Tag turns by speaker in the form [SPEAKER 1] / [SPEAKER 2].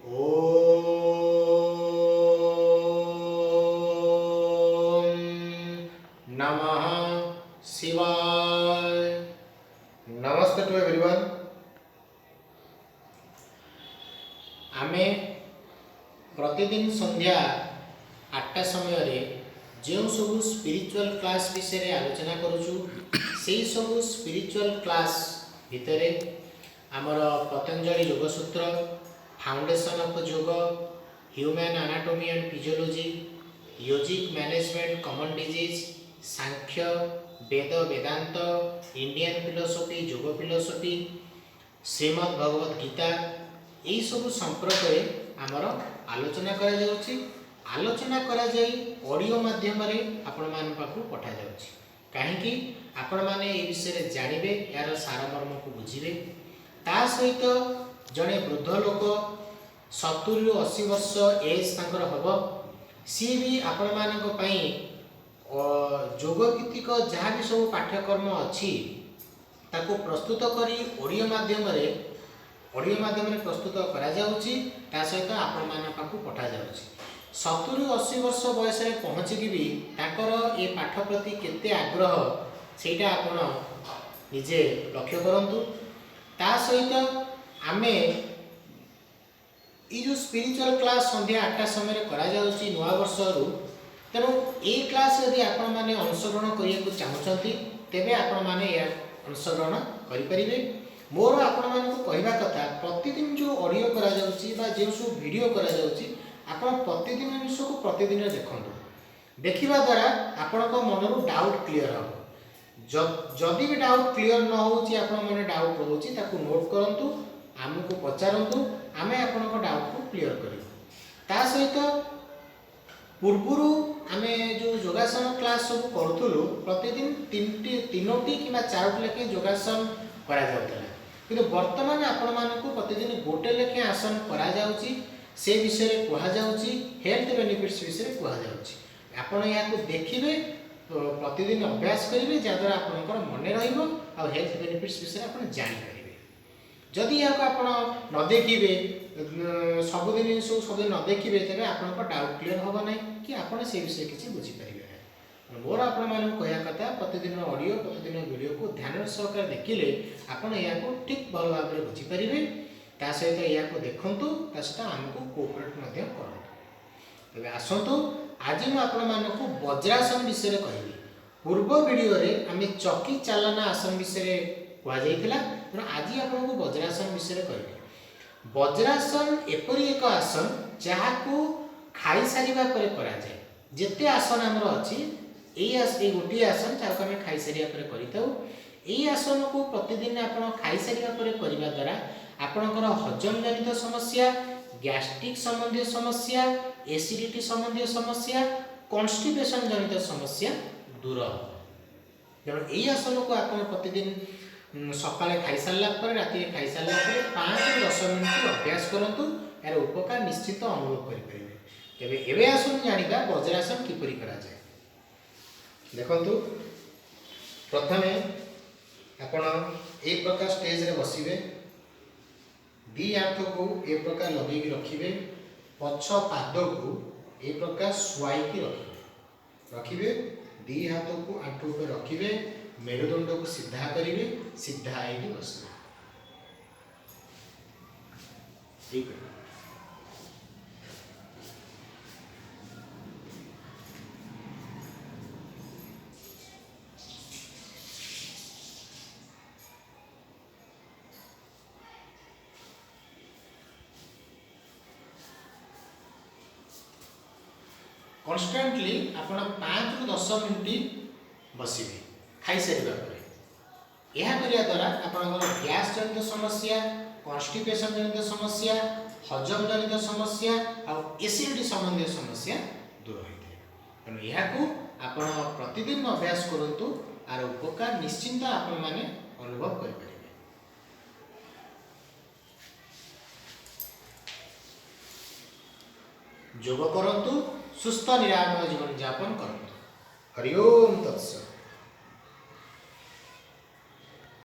[SPEAKER 1] ओम नमः शिवाय। नमस्ते टू एवरीवन। आमे प्रतिदिन संध्या 8टा समय जो सब स्पिरिचुअल क्लास विषय आलोचना करूँ से सब स्पिरिचुअल क्लास भितर आमर Patanjali Yogasutra, foundation of yoga, human anatomy and physiology, yogic management common disease, Sankhya, Veda Vedanta, Indian philosophy, yoga philosophy, Shrimad Bhagavad Gita यही सब संपर्क में आमर आलोचना करा जाउछि। आलोचना करा जाई ऑडियो माध्यम रे आपण मान पाखु पठा जाउछि काहेकि आपण माने ए विषय रे जानिबे, यार सारमर्म को बुझिबे। ता सहित जड़े वृद्ध लोक 70-80 वर्ष एज तांकर हब, सी भी आपण मानक पई योग भित्तिक जहाँ भी सब पाठ्यक्रम अच्छी ताको प्रस्तुत करी ऑडियो माध्यम रे प्रस्तुत करा जाउछि। ता सहित आपण मान पाखु पठा जाउछि। 70-80 वर्ष बयस रे पहुँचिकी भी ताकर ए पाठ प्रति केते आग्रह सेटा आपण निजे लक्ष्य करंतु। ता सहित आमे ये जो स्पिरिचुअल क्लास संध्या 8टा समय करा जाउछि नुआ वर्ष रु, तेणु ए क्लास यदि आपण माने अंशग्रहण करिया को चाहुचंती तेबे आपण माने या अंशग्रहण करि परिबे। मोर आपण माने को कहबा कथा प्रतिदिन जो ऑडियो करा जाउछि बा जे सब वीडियो करा जाउछि आपण प्रतिदिन विषय को प्रतिदिन देखंतु। देखिबा द्वारा आपण को मन रु डाउट क्लियर हो। जदि भी डाउट क्लियर न होची, आपण माने डाउट होची ताकू नोट करंतु, आमको पचारंतु, आमे आपण को डाउट को क्लियर करिबु। ता सहित पूर्वरु आमे जो योगासन क्लास सब करथुलु प्रतिदिन 3टी किबा 4टी लेखे योगासन करा जाउतला, किंतु वर्तमान आपण मानकु प्रतिदिन गोटे लेखे आसन करा जाउची। से विषय रे कहा जाउची, हेल्थ बेनिफिट्स विषय रे कहा जाउची। आपण या को देखिबे, प्रतिदिन अभ्यास करिवे, जाद्वारा आपनकर मने रहिबो आ हेल्थ बेनिफिट्स विषय आपण जानि परिबे। जदि या को आपण न देखिबे, सबदिन सबदिन न देखिबे, तबे आपनकर डाउट क्लियर होबा नै कि आपण से विषय किछि बुझि परिबे नै। मोर आपण माने कहया कथा प्रतिदिन ऑडियो प्रतिदिन वीडियो को ध्यान सहकारे देखिले आपण या को ठीक भल भाबरे बुझि परिबे। ता सहित या को देखंतु, ता सहित हमको कोऑपरेट मध्य करंतु। तबे आसंतु आज मु आपण मानकु वज्रासन विषय रे कहबी। पूर्व वीडियो रे आमे चक्की चालना आसन विषय रे कहा जाइतिला, तो आज आपण को वज्रासन विषय रे कहबी। वज्रासन एपरि एक आसन जहा को खाई सारिबा परे करा जाय। जेते आसन हमर अछि ए गोटी आसन जहा हमें खाई सारिया परे करिताउ। ए आसन को प्रतिदिन आपण खाई सारिया परे करिबा द्वारा आपणकर हजम जनित समस्या, गैस्ट्रिक संबंधी समस्या, एसिडिटी संबंधी समस्या, कॉन्स्टिपेशन जनित समस्या दूर हो। तेणु यही आसन को आप प्रतिदिन सकाले खाई सारा पर राति खाई सारा 5-10 मिनट अभ्यास करंतु, यार उपकार निश्चित अनुभव करेंगे। तेबे एबे आसन जानिबा वज्रासन किपरि करा जाय। देखंतु प्रथमे आपण एक प्रकार स्टेज रे बसिबे, दी हाथ को ए प्रकार लगे रखिबे, पछ पाद को ए प्रकार शुआई रखिबे, दी हाथ को आंठू पे रखिबे, मेरुदंड को सीधा करिवे, सीधा आईनी बसिबे। ठीक है। कन्स्टेंटली आपण 5-10 मिनट बसिबे खाई सारिबा परे। यह करिया द्वारा आपनकर गैस जनित समस्या, कॉन्स्टिपेशन जनित समस्या, हजम जनित समस्या और एसिडिटी संबंधी समस्या दूर होइते। तेणु यह को आपण प्रतिदिन अभ्यास करंतु, आर उपकार निश्चिंत आपण माने अनुभव करि परिबे। योग करंतु, सुस्थ निरामय जीवन यापन करंतु। हरि ओम तत्सत।